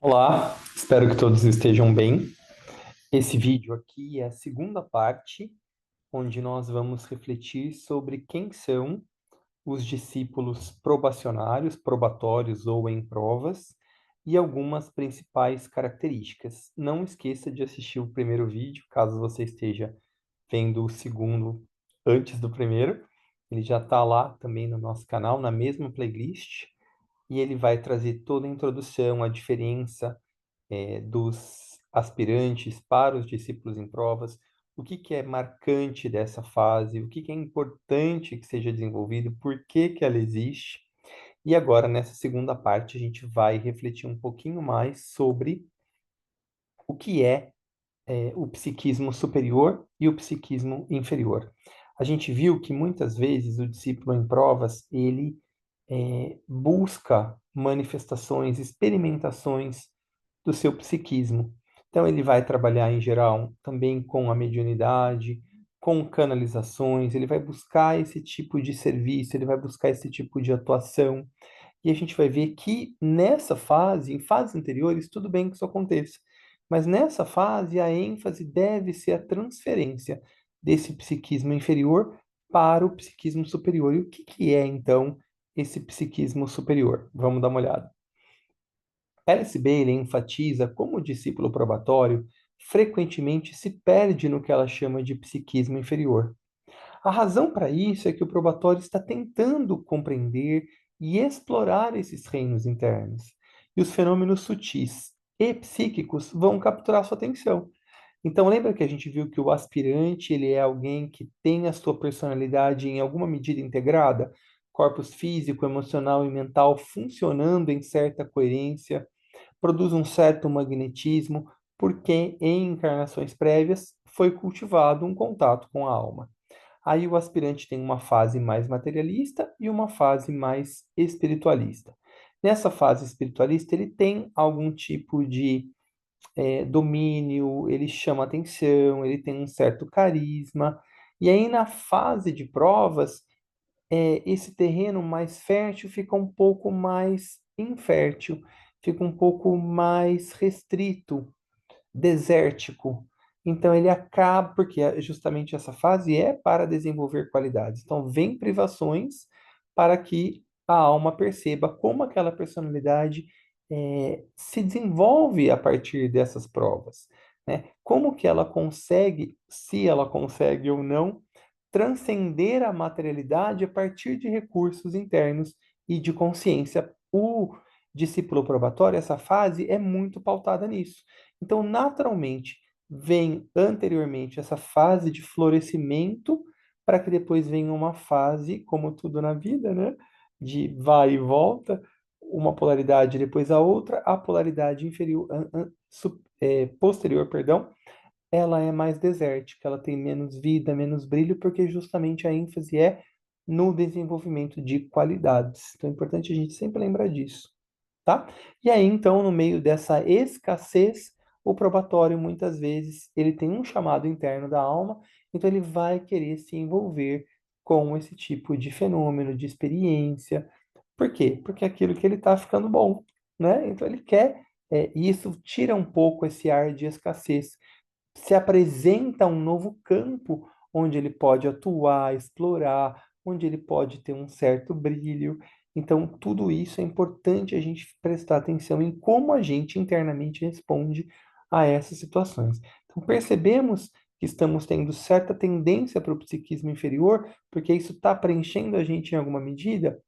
Olá, espero que todos estejam bem. Esse vídeo aqui é a segunda parte, onde nós vamos refletir sobre quem são os discípulos probacionários, probatórios ou em provas, e algumas principais características. Não esqueça de assistir o primeiro vídeo, caso você esteja vendo o segundo antes do primeiro. Ele já está lá também no nosso canal, na mesma playlist, e ele vai trazer toda a introdução, a diferença dos aspirantes para os discípulos em provas, o que que é marcante dessa fase, o que que é importante que seja desenvolvido, por que que ela existe. E agora, nessa segunda parte, a gente vai refletir um pouquinho mais sobre o que é o psiquismo superior e o psiquismo inferior. A gente viu que muitas vezes o discípulo em provas, ele busca manifestações, experimentações do seu psiquismo. Então, ele vai trabalhar, em geral, também com a mediunidade, com canalizações, ele vai buscar esse tipo de serviço, ele vai buscar esse tipo de atuação. E a gente vai ver que nessa fase, em fases anteriores, tudo bem que isso aconteça. Mas nessa fase, a ênfase deve ser a transferência desse psiquismo inferior para o psiquismo superior. E o que que é, então, esse psiquismo superior? Vamos dar uma olhada. Alice Bailey enfatiza como o discípulo probatório frequentemente se perde no que ela chama de psiquismo inferior. A razão para isso é que o probatório está tentando compreender e explorar esses reinos internos, e os fenômenos sutis e psíquicos vão capturar sua atenção. Então, lembra que a gente viu que o aspirante, ele é alguém que tem a sua personalidade em alguma medida integrada, corpus físico, emocional e mental funcionando em certa coerência, produz um certo magnetismo, porque em encarnações prévias foi cultivado um contato com a alma. Aí o aspirante tem uma fase mais materialista e uma fase mais espiritualista. Nessa fase espiritualista, ele tem algum tipo de domínio, ele chama atenção, ele tem um certo carisma. E aí, na fase de provas, esse terreno mais fértil fica um pouco mais infértil, fica um pouco mais restrito, desértico. Então ele acaba, porque justamente essa fase é para desenvolver qualidades. Então vem privações para que a alma perceba como aquela personalidade se desenvolve a partir dessas provas, né? Como que ela consegue, se ela consegue ou não, transcender a materialidade a partir de recursos internos e de consciência. O discípulo probatório, essa fase é muito pautada nisso. Então, naturalmente, vem anteriormente essa fase de florescimento, para que depois venha uma fase, como tudo na vida, né? De vai e volta, uma polaridade depois a outra, a polaridade inferior, posterior, perdão, ela é mais desértica, ela tem menos vida, menos brilho, porque justamente a ênfase é no desenvolvimento de qualidades. Então é importante a gente sempre lembrar disso, tá? E aí, então, no meio dessa escassez, o probatório, muitas vezes, ele tem um chamado interno da alma, então ele vai querer se envolver com esse tipo de fenômeno, de experiência. Por quê? Porque é aquilo que ele está ficando bom, né? Então ele quer, e isso tira um pouco esse ar de escassez, se apresenta um novo campo onde ele pode atuar, explorar, onde ele pode ter um certo brilho. Então, tudo isso é importante a gente prestar atenção em como a gente internamente responde a essas situações. Então, percebemos que estamos tendo certa tendência para o psiquismo inferior, porque isso está preenchendo a gente em alguma medida?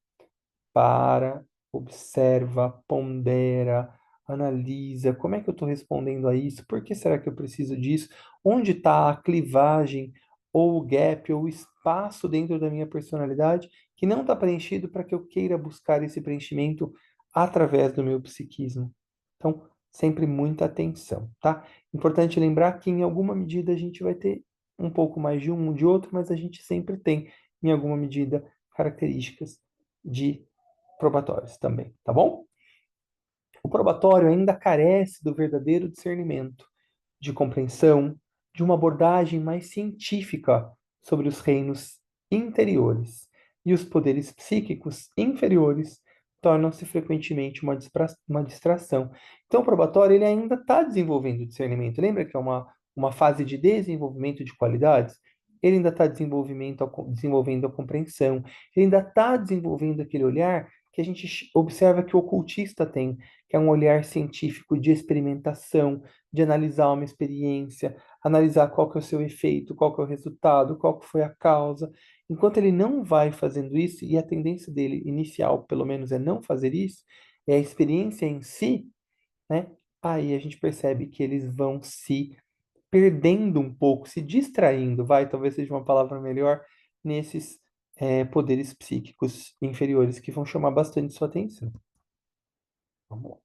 Para, observa, pondera, analisa, como é que eu estou respondendo a isso? Por que será que eu preciso disso? Onde está a clivagem, ou o gap, ou o espaço dentro da minha personalidade que não está preenchido para que eu queira buscar esse preenchimento através do meu psiquismo? Então, sempre muita atenção, tá? Importante lembrar que em alguma medida a gente vai ter um pouco mais de um, de outro, mas a gente sempre tem, em alguma medida, características de probatórios também, tá bom? O probatório ainda carece do verdadeiro discernimento, de compreensão, de uma abordagem mais científica sobre os reinos interiores e os poderes psíquicos inferiores tornam-se frequentemente uma distração. Então, o probatório ele ainda está desenvolvendo o discernimento. Lembra que é uma fase de desenvolvimento de qualidades? Ele ainda está desenvolvendo a compreensão, ele ainda está desenvolvendo aquele olhar que a gente observa que o ocultista tem, que é um olhar científico de experimentação, de analisar uma experiência, analisar qual que é o seu efeito, qual que é o resultado, qual que foi a causa. Enquanto ele não vai fazendo isso, e a tendência dele inicial, pelo menos, é não fazer isso, é a experiência em si, né? Aí a gente percebe que eles vão se perdendo um pouco, se distraindo, vai, talvez seja uma palavra melhor, nesses poderes psíquicos inferiores que vão chamar bastante sua atenção. Vamos lá.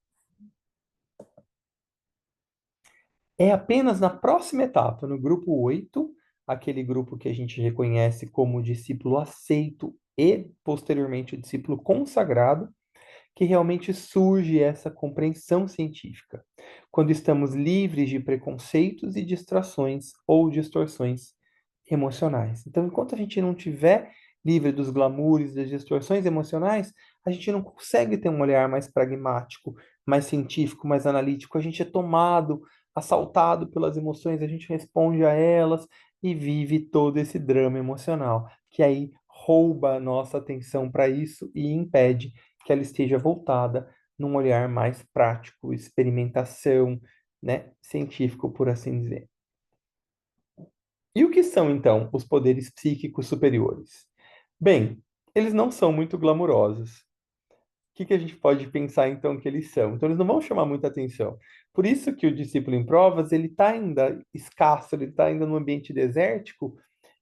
É apenas na próxima etapa, no grupo 8, aquele grupo que a gente reconhece como o discípulo aceito e, posteriormente, o discípulo consagrado, que realmente surge essa compreensão científica, quando estamos livres de preconceitos e distrações ou distorções emocionais. Então, enquanto a gente não tiver livre dos glamoures, das distorções emocionais, a gente não consegue ter um olhar mais pragmático, mais científico, mais analítico. A gente é tomado, assaltado pelas emoções, a gente responde a elas e vive todo esse drama emocional, que aí rouba a nossa atenção para isso e impede que ela esteja voltada num olhar mais prático, experimentação, né, científico, por assim dizer. E o que são, então, os poderes psíquicos superiores? Bem, eles não são muito glamurosos. O que a gente pode pensar, então, que eles são? Então, eles não vão chamar muita atenção. Por isso que o discípulo em provas, ele está ainda escasso, ele está ainda no ambiente desértico,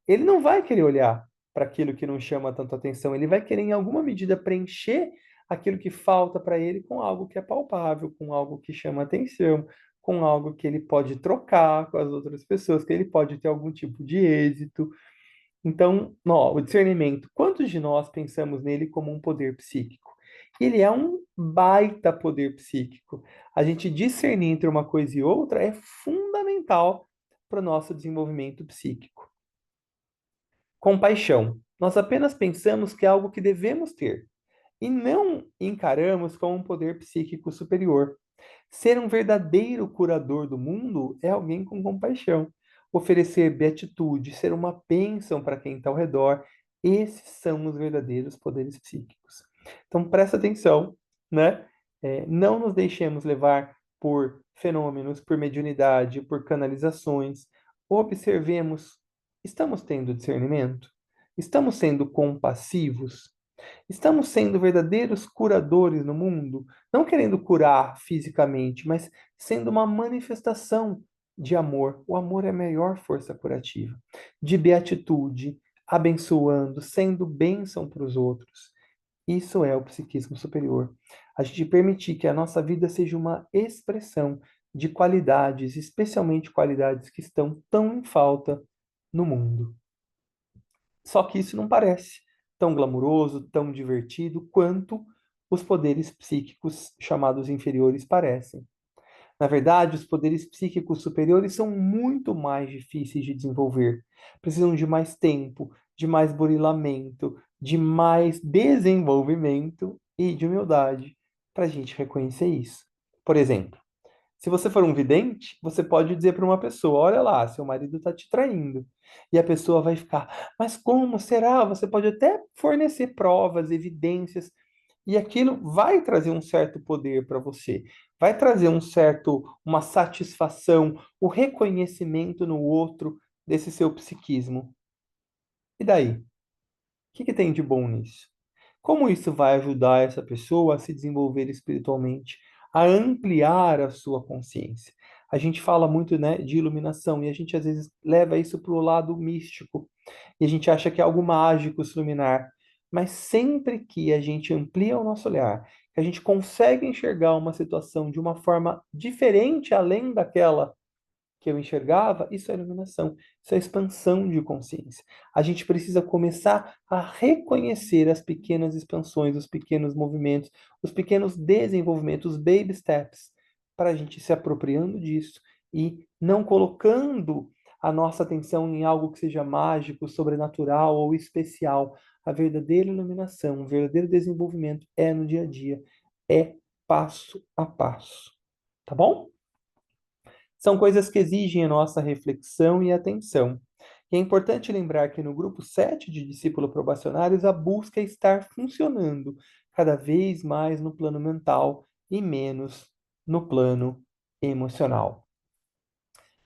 ele não vai querer olhar para aquilo que não chama tanto atenção, ele vai querer, em alguma medida, preencher aquilo que falta para ele com algo que é palpável, com algo que chama atenção, com algo que ele pode trocar com as outras pessoas, que ele pode ter algum tipo de êxito. Então, o discernimento, quantos de nós pensamos nele como um poder psíquico? Ele é um baita poder psíquico. A gente discernir entre uma coisa e outra é fundamental para o nosso desenvolvimento psíquico. Compaixão. Nós apenas pensamos que é algo que devemos ter e não encaramos como um poder psíquico superior. Ser um verdadeiro curador do mundo é alguém com compaixão. Oferecer beatitude, ser uma bênção para quem está ao redor. Esses são os verdadeiros poderes psíquicos. Então, presta atenção, né? Não nos deixemos levar por fenômenos, por mediunidade, por canalizações. Observemos, estamos tendo discernimento? Estamos sendo compassivos? Estamos sendo verdadeiros curadores no mundo, não querendo curar fisicamente, mas sendo uma manifestação de amor. O amor é a maior força curativa, de beatitude, abençoando, sendo bênção para os outros. Isso é o psiquismo superior. A gente permitir que a nossa vida seja uma expressão de qualidades, especialmente qualidades que estão tão em falta no mundo. Só que isso não parece tão glamuroso, tão divertido quanto os poderes psíquicos chamados inferiores parecem. Na verdade, os poderes psíquicos superiores são muito mais difíceis de desenvolver. Precisam de mais tempo, de mais burilamento, de mais desenvolvimento e de humildade para a gente reconhecer isso. Por exemplo, se você for um vidente, você pode dizer para uma pessoa: olha lá, seu marido está te traindo. E a pessoa vai ficar: mas como será? Você pode até fornecer provas, evidências, e aquilo vai trazer um certo poder para você, vai trazer uma satisfação, o reconhecimento no outro desse seu psiquismo. E daí? O que tem de bom nisso? Como isso vai ajudar essa pessoa a se desenvolver espiritualmente, a ampliar a sua consciência? A gente fala muito, né, de iluminação e a gente às vezes leva isso para o lado místico e a gente acha que é algo mágico se iluminar. Mas sempre que a gente amplia o nosso olhar, que a gente consegue enxergar uma situação de uma forma diferente além daquela que eu enxergava, isso é iluminação, isso é expansão de consciência. A gente precisa começar a reconhecer as pequenas expansões, os pequenos movimentos, os pequenos desenvolvimentos, os baby steps, para a gente se apropriando disso e não colocando a nossa atenção em algo que seja mágico, sobrenatural ou especial. A verdadeira iluminação, o verdadeiro desenvolvimento é no dia a dia, é passo a passo. Tá bom? São coisas que exigem a nossa reflexão e atenção. E é importante lembrar que no grupo 7 de discípulos probacionários, a busca é estar funcionando cada vez mais no plano mental e menos no plano emocional.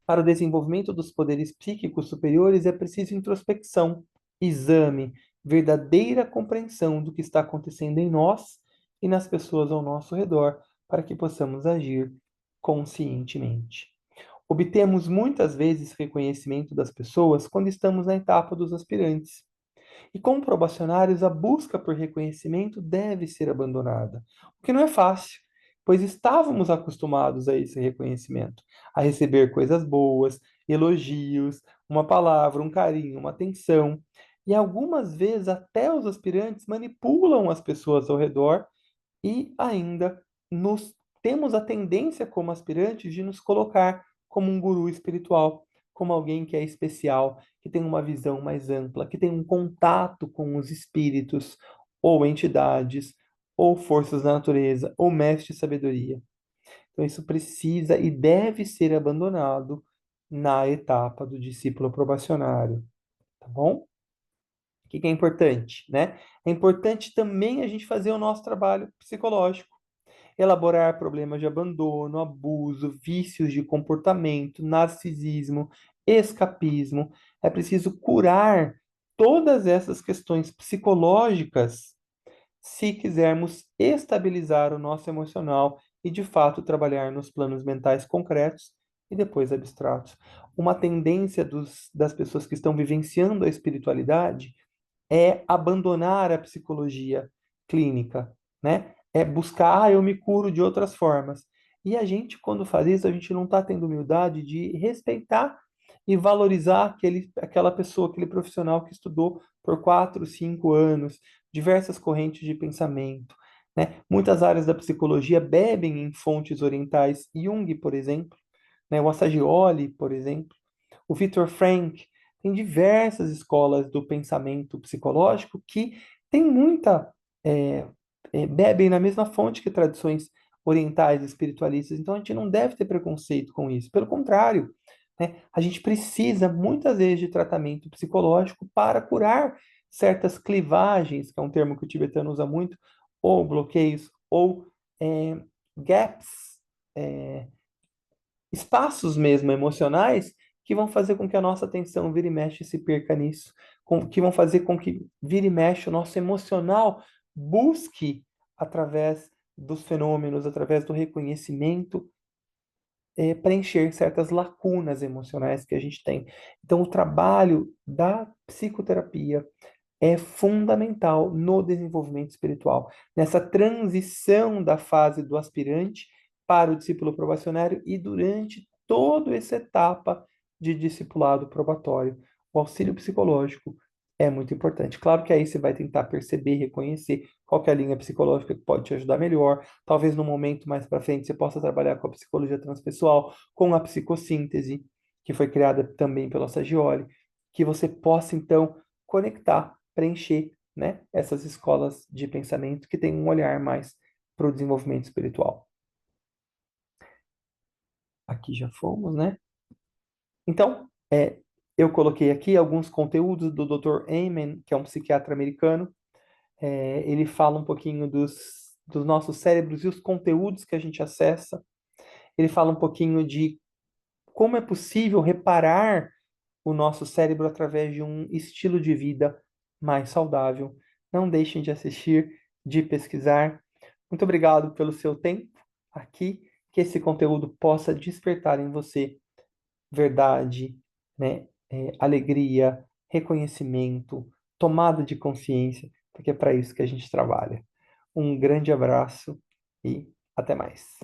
Para o desenvolvimento dos poderes psíquicos superiores é preciso introspecção, exame, verdadeira compreensão do que está acontecendo em nós e nas pessoas ao nosso redor, para que possamos agir conscientemente. Obtemos muitas vezes reconhecimento das pessoas quando estamos na etapa dos aspirantes. E como probacionários, a busca por reconhecimento deve ser abandonada, o que não é fácil, pois estávamos acostumados a esse reconhecimento, a receber coisas boas, elogios, uma palavra, um carinho, uma atenção. E algumas vezes até os aspirantes manipulam as pessoas ao redor e ainda nos temos a tendência como aspirantes de nos colocar como um guru espiritual, como alguém que é especial, que tem uma visão mais ampla, que tem um contato com os espíritos ou entidades ou forças da natureza ou mestre de sabedoria. Então isso precisa e deve ser abandonado na etapa do discípulo probacionário, tá bom? O que que é importante, né? É importante também a gente fazer o nosso trabalho psicológico, elaborar problemas de abandono, abuso, vícios de comportamento, narcisismo, escapismo. É preciso curar todas essas questões psicológicas se quisermos estabilizar o nosso emocional e, de fato, trabalhar nos planos mentais concretos e depois abstratos. Uma tendência das pessoas que estão vivenciando a espiritualidade é abandonar a psicologia clínica, né? É buscar, eu me curo de outras formas. E a gente, quando faz isso, a gente não está tendo humildade de respeitar e valorizar aquela pessoa, aquele profissional que estudou por 4, 5 anos, diversas correntes de pensamento, né? Muitas áreas da psicologia bebem em fontes orientais, Jung, por exemplo, né? O Assagioli, por exemplo, o Viktor Frankl. Tem diversas escolas do pensamento psicológico que tem é, bebem na mesma fonte que tradições orientais espiritualistas. Então a gente não deve ter preconceito com isso. Pelo contrário, né, a gente precisa muitas vezes de tratamento psicológico para curar certas clivagens, que é um termo que o tibetano usa muito, ou bloqueios, ou é, gaps, é, espaços mesmo emocionais que vão fazer com que a nossa atenção vire e mexe se perca nisso, que vão fazer com que vire e mexe o nosso emocional busque através dos fenômenos, através do reconhecimento, preencher certas lacunas emocionais que a gente tem. Então, o trabalho da psicoterapia é fundamental no desenvolvimento espiritual, nessa transição da fase do aspirante para o discípulo probacionário e durante toda essa etapa de discipulado probatório. O auxílio psicológico é muito importante. Claro que aí você vai tentar perceber, reconhecer qual que é a linha psicológica que pode te ajudar melhor. Talvez no momento mais para frente você possa trabalhar com a psicologia transpessoal, com a psicossíntese, que foi criada também pela Sagioli, que você possa então conectar, preencher, né, essas escolas de pensamento que têm um olhar mais para o desenvolvimento espiritual. Aqui já fomos, né? Então, eu coloquei aqui alguns conteúdos do Dr. Amen, que é um psiquiatra americano. Ele fala um pouquinho dos nossos cérebros e os conteúdos que a gente acessa. Ele fala um pouquinho de como é possível reparar o nosso cérebro através de um estilo de vida mais saudável. Não deixem de assistir, de pesquisar. Muito obrigado pelo seu tempo aqui, que esse conteúdo possa despertar em você verdade, né? Alegria, reconhecimento, tomada de consciência, porque é para isso que a gente trabalha. Um grande abraço e até mais.